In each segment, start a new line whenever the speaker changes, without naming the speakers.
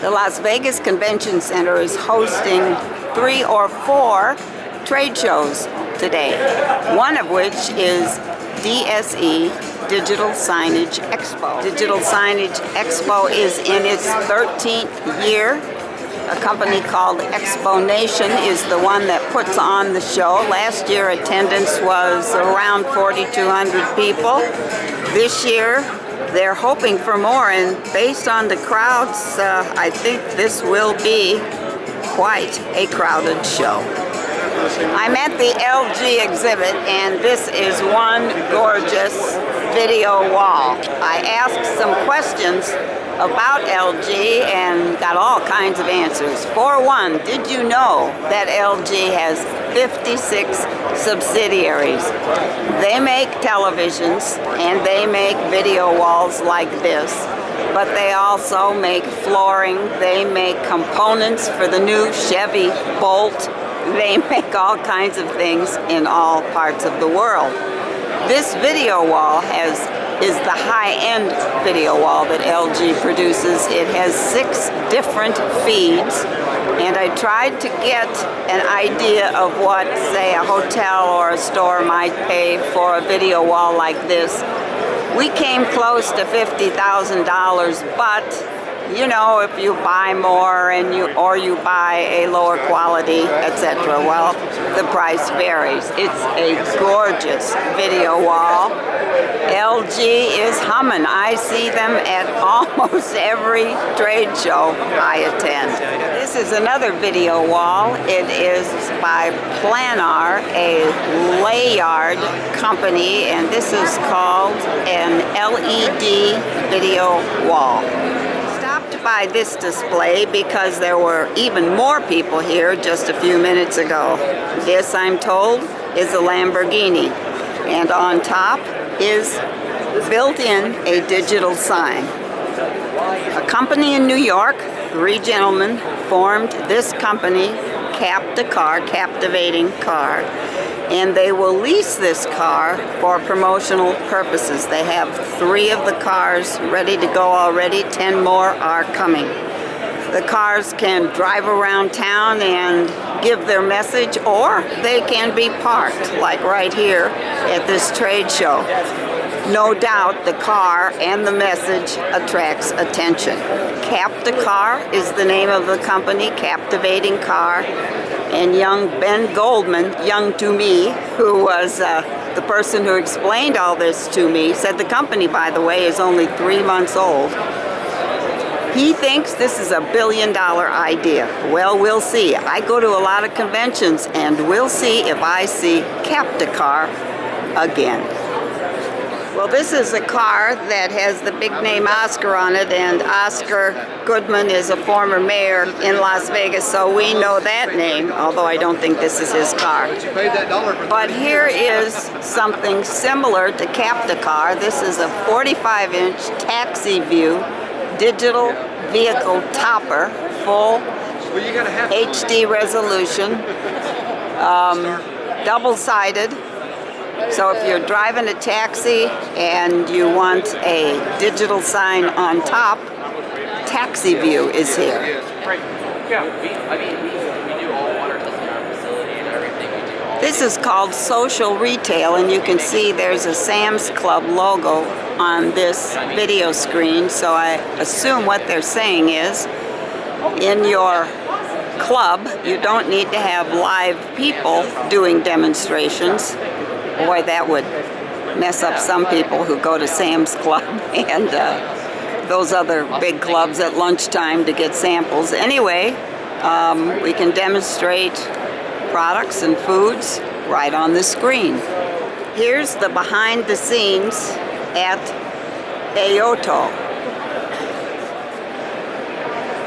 The Las Vegas Convention Center is hosting 3 or 4 trade shows today, one of which is DSE, Digital Signage Expo. Digital Signage Expo is in its 13th year. A company called Expo Nation is the one that puts on the show. Last year attendance was around 4,200 people. This year they're hoping for more, and based on the crowds, I think this will be quite a crowded show. I'm at the LG exhibit, and this is one gorgeous video wall. I asked some questions about LG and got all kinds of answers. For one, did you know that LG has 56 subsidiaries? They make televisions and they make video walls like this, but they also make flooring, they make components for the new Chevy Bolt, they make all kinds of things in all parts of the world. This video wall is the high-end video wall that LG produces. It has 6 different feeds, and I tried to get an idea of what, say, a hotel or a store might pay for a video wall like this. We came close to $50,000, but you know, if you buy more and you buy a lower quality, etc., well, the price varies. It's a gorgeous video wall. LG is humming. I see them at almost every trade show I attend. This is another video wall. It is by Planar, a Layard company, and this is called an LED video wall. By this display because there were even more people here just a few minutes ago. This, I'm told, is a Lamborghini, and on top is built in a digital sign. A company in New York, 3 gentlemen formed this company, Captivating Car, and they will lease this car for promotional purposes. They have 3 of the cars ready to go already. 10 more are coming. The cars can drive around town and give their message, or they can be parked, like right here at this trade show. No doubt the car and the message attracts attention. Capticar is the name of the company, Captivating Car. And young Ben Goldman, young to me, who was the person who explained all this to me, said the company, by the way, is only 3 months old. He thinks this is a $1 billion idea. Well, we'll see. I go to a lot of conventions, and we'll see if I see Capticar again. Well, this is a car that has the big name Oscar on it, and Oscar Goodman is a former mayor in Las Vegas, so we know that name, although I don't think this is his car. But here is something similar to Capticar. This is a 45-inch taxi view, digital vehicle topper, full HD resolution, double-sided. So if you're driving a taxi and you want a digital sign on top, Taxi View is here. This is called social retail, and you can see there's a Sam's Club logo on this video screen. So I assume what they're saying is, in your club, you don't need to have live people doing demonstrations. Boy, that would mess up some people who go to Sam's Club and those other big clubs at lunchtime to get samples. Anyway, we can demonstrate products and foods right on the screen. Here's the behind the scenes at Ayoto.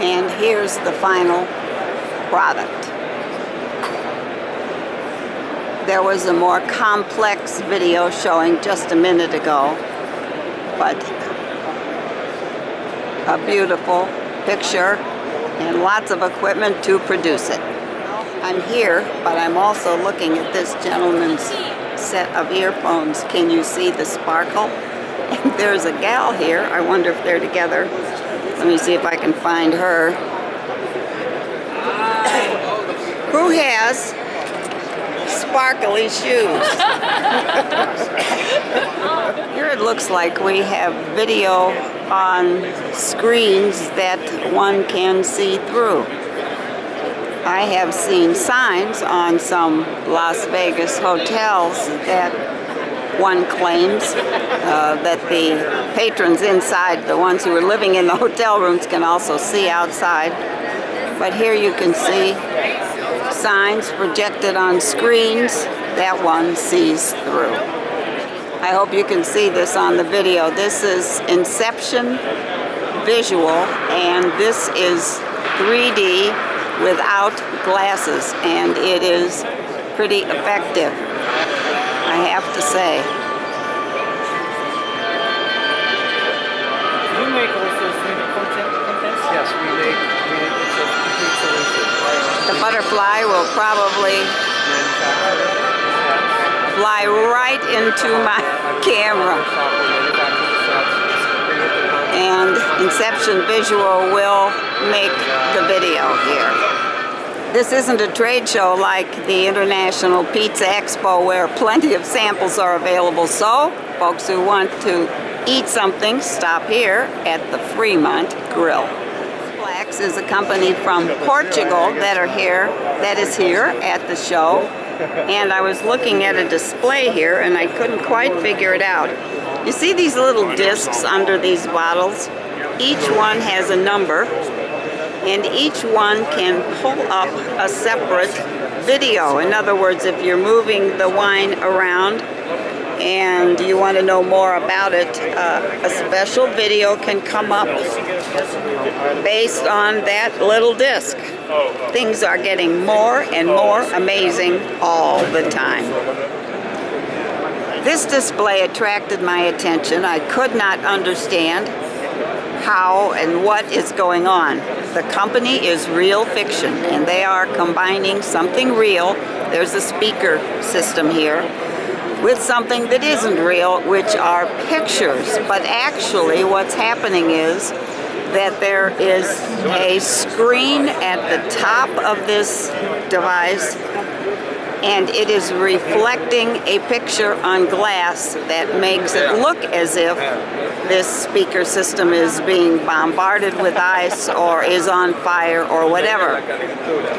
And here's the final product. There was a more complex video showing just a minute ago, but a beautiful picture and lots of equipment to produce it. I'm here, but I'm also looking at this gentleman's set of earphones. Can you see the sparkle? And there's a gal here. I wonder if they're together. Let me see if I can find her. Who has sparkly shoes? Here it looks like we have video on screens that one can see through. I have seen signs on some Las Vegas hotels that one claims that the patrons inside, the ones who are living in the hotel rooms, can also see outside. But here you can see signs projected on screens that one sees through. I hope you can see this on the video. This is Inception Visual, and this is 3D without glasses, and it is pretty effective, I have to say.
Do you make also 3D contents? Yes, we make it's a complete solution.
The butterfly will probably fly right into my camera. And Inception Visual will make the video here. This isn't a trade show like the International Pizza Expo where plenty of samples are available. So, folks who want to eat something, stop here at the Fremont Grill. Flax is a company from Portugal that is here at the show. And I was looking at a display here and I couldn't quite figure it out. You see these little discs under these bottles? Each one has a number, and each one can pull up a separate video. In other words, if you're moving the wine around and you want to know more about it, a special video can come up based on that little disc. Things are getting more and more amazing all the time. This display attracted my attention. I could not understand how and what is going on. The company is Real Fiction, and they are combining something real. There's a speaker system here with something that isn't real, which are pictures. But actually what's happening is that there is a screen at the top of this device, and it is reflecting a picture on glass that makes it look as if this speaker system is being bombarded with ice or is on fire or whatever.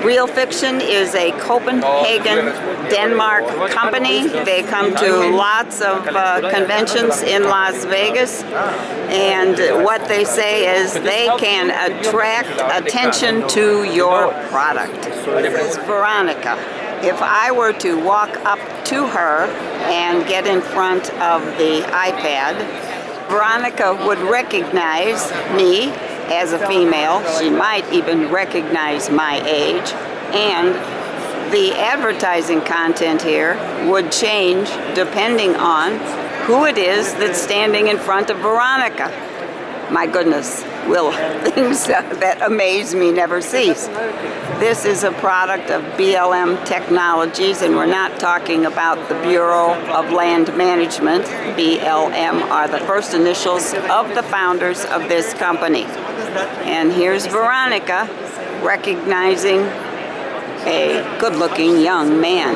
Real Fiction is a Copenhagen, Denmark company. They come to lots of conventions in Las Vegas, and what they say is they can attract attention to your product. This is Veronica. If I were to walk up to her and get in front of the iPad, Veronica would recognize me as a female. She might even recognize my age. And the advertising content here would change depending on who it is that's standing in front of Veronica. My goodness, will things that amaze me never cease. This is a product of BLM Technologies, and we're not talking about the Bureau of Land Management. BLM are the first initials of the founders of this company. And here's Veronica recognizing a good-looking young man.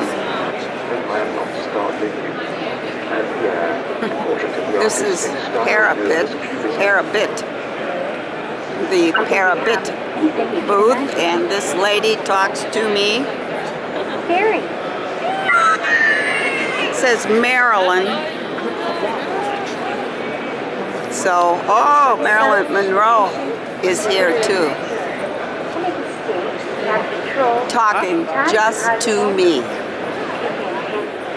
This is Parabit, the Parabit booth, and this lady talks to me.
Harry.
It says Marilyn. So, oh, Marilyn Monroe is here too. Talking just to me.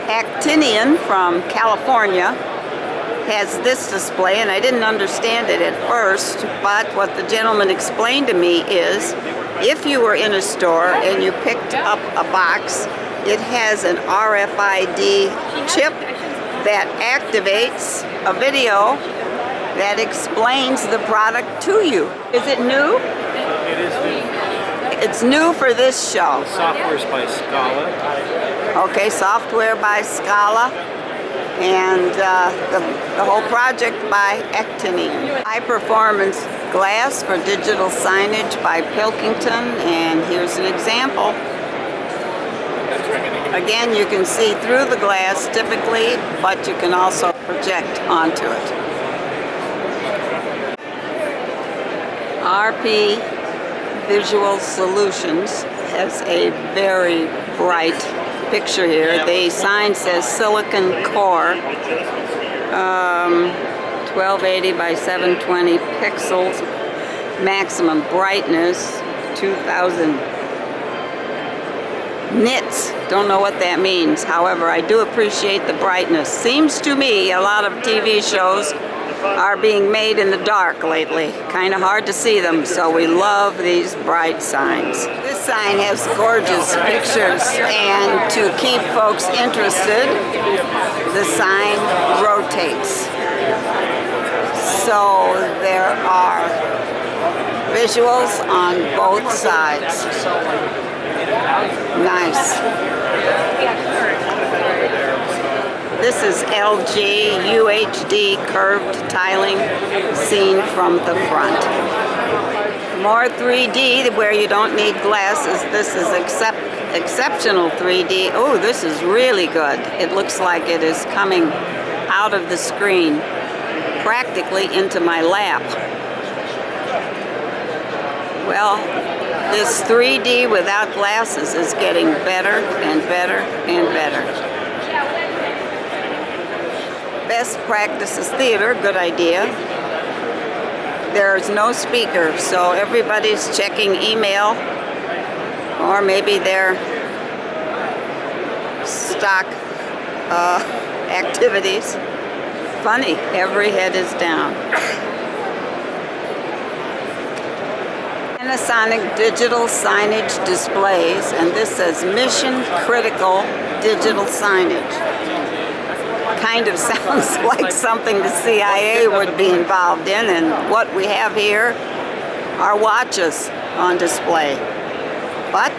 Actinian from California has this display, and I didn't understand it at first, but what the gentleman explained to me is if you were in a store and you picked up a box, it has an RFID chip that activates a video that explains the product to you. Is it new?
It is new.
It's new for this show.
The software is by Scala.
Okay, software by Scala. and the whole project by Actinium. High performance glass for digital signage by Pilkington, and here's an example. Again, you can see through the glass typically, but you can also project onto it. RP Visual Solutions has a very bright picture here. The sign says silicon core, 1280 by 720 pixels, maximum brightness, 2000 nits. Don't know what that means. However, I do appreciate the brightness. Seems to me a lot of TV shows are being made in the dark lately. Kind of hard to see them, so we love these bright signs. This sign has gorgeous pictures, and to keep folks interested, the sign rotates. So there are visuals on both sides. Nice. This is LG UHD curved tiling seen from the front. More 3D where you don't need glasses. This is exceptional 3D. Oh, this is really good. It looks like it is coming out of the screen practically into my lap. Well, this 3D without glasses is getting better and better and better. Best practices theater, good idea. There's no speaker, so everybody's checking email, or maybe their stock activities. Funny, every head is down. Panasonic digital signage displays, and this says mission critical digital signage. Kind of sounds like something the CIA would be involved in, and what we have here are watches on display. But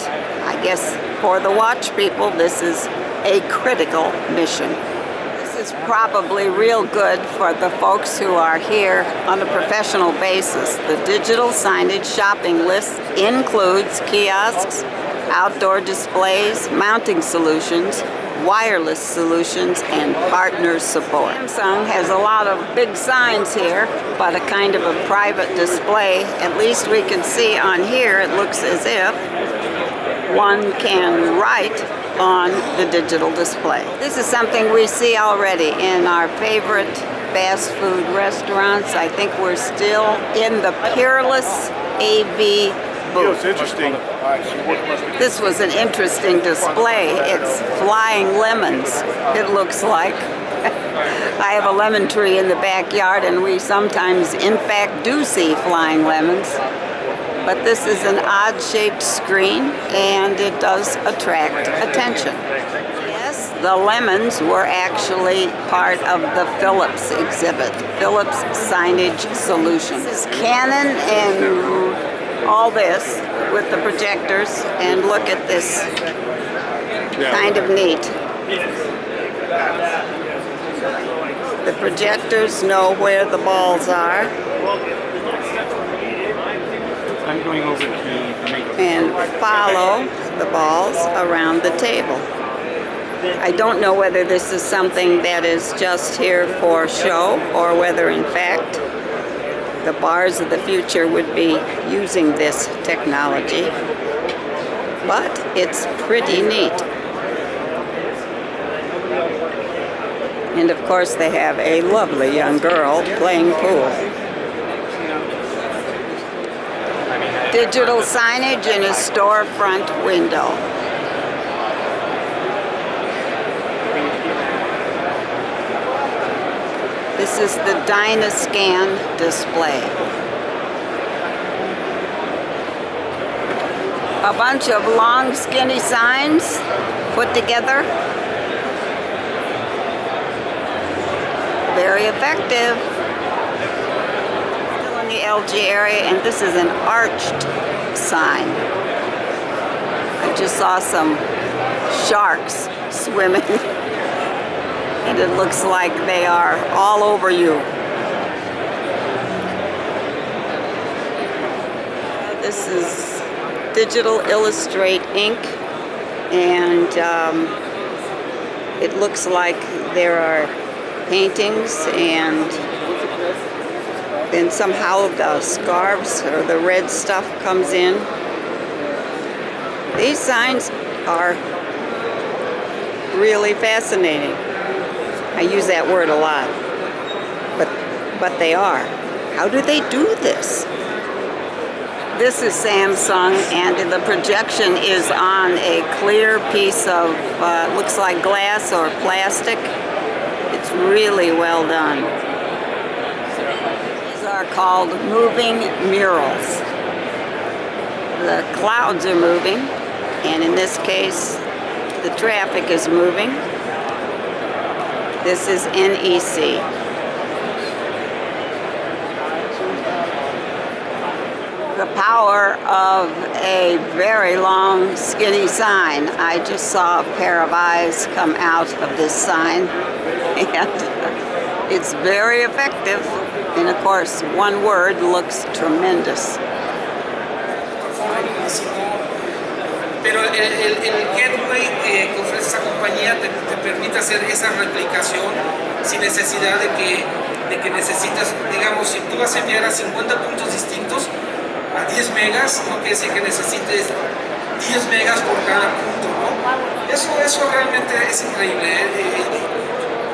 I guess for the watch people, this is a critical mission. This is probably real good for the folks who are here on a professional basis. The digital signage shopping list includes kiosks, outdoor displays, mounting solutions, wireless solutions, and partner support. Samsung has a lot of big signs here, but a kind of a private display. At least we can see on here, it looks as if one can write on the digital display. This is something we see already in our favorite fast food restaurants. I think we're still in the Peerless AV booth.
It's interesting.
This was an interesting display. It's flying lemons, it looks like. I have a lemon tree in the backyard, and we sometimes, in fact, do see flying lemons. But this is an odd-shaped screen, and it does attract attention. Yes, the lemons were actually part of the Philips exhibit, Philips Signage Solutions. This is Canon and all this with the projectors, and look at this, kind of neat. The projectors know where the balls are
I'm going over to the makeup.
and follow the balls around the table. I don't know whether this is something that is just here for show, or whether in fact the bars of the future would be using this technology, but it's pretty neat. And of course they have a lovely young girl playing pool. Digital signage in a storefront window. This is the Dynascan display. A bunch of long, skinny signs put together. Very effective. Still in the LG area, and this is an arched sign. I just saw some sharks swimming and it looks like they are all over you. This is Digital Illustrate Ink, and it looks like there are paintings, and then somehow the scarves or the red stuff comes in. These signs are really fascinating. I use that word a lot, but they are. How do they do this? This is Samsung, and the projection is on a clear piece of, looks like glass or plastic. It's really well done. These are called moving murals. The clouds are moving, and in this case, the traffic is moving. This is NEC. The power of a very long, skinny sign. I just saw a pair of eyes come out of this sign, and it's very effective. And of course, one word looks tremendous.
Pero el gateway que ofrece esa compañía te permite hacer esa replicación sin necesidad de que necesites, digamos, si tú vas a enviar a 50 puntos distintos a 10 megas, no quiere decir que necesites 10 megas por cada punto, ¿no? Eso realmente es increíble, ¿eh?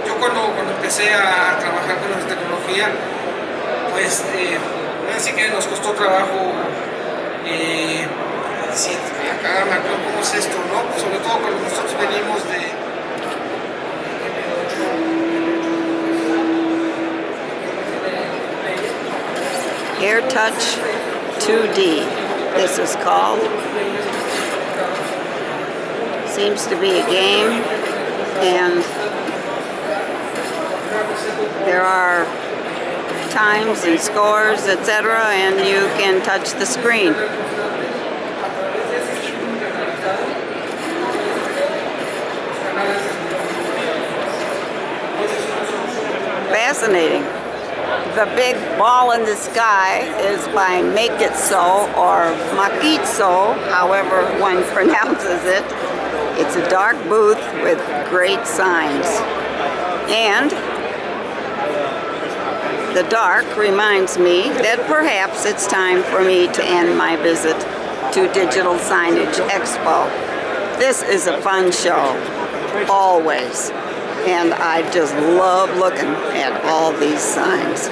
Yo cuando empecé a trabajar con esta tecnología, pues así que nos costó trabajo. Sí, acá me acuerdo cómo es esto, ¿no? Sobre todo cuando nosotros venimos de...
Air Touch 2D, this is called. Seems to be a game, and there are times and scores, etc., and you can touch the screen. Fascinating. The big ball in the sky is by Make It So, or Makitso, however one pronounces it. It's a dark booth with great signs. And the dark reminds me that perhaps it's time for me to end my visit to Digital Signage Expo. This is a fun show, always. And I just love looking at all these signs.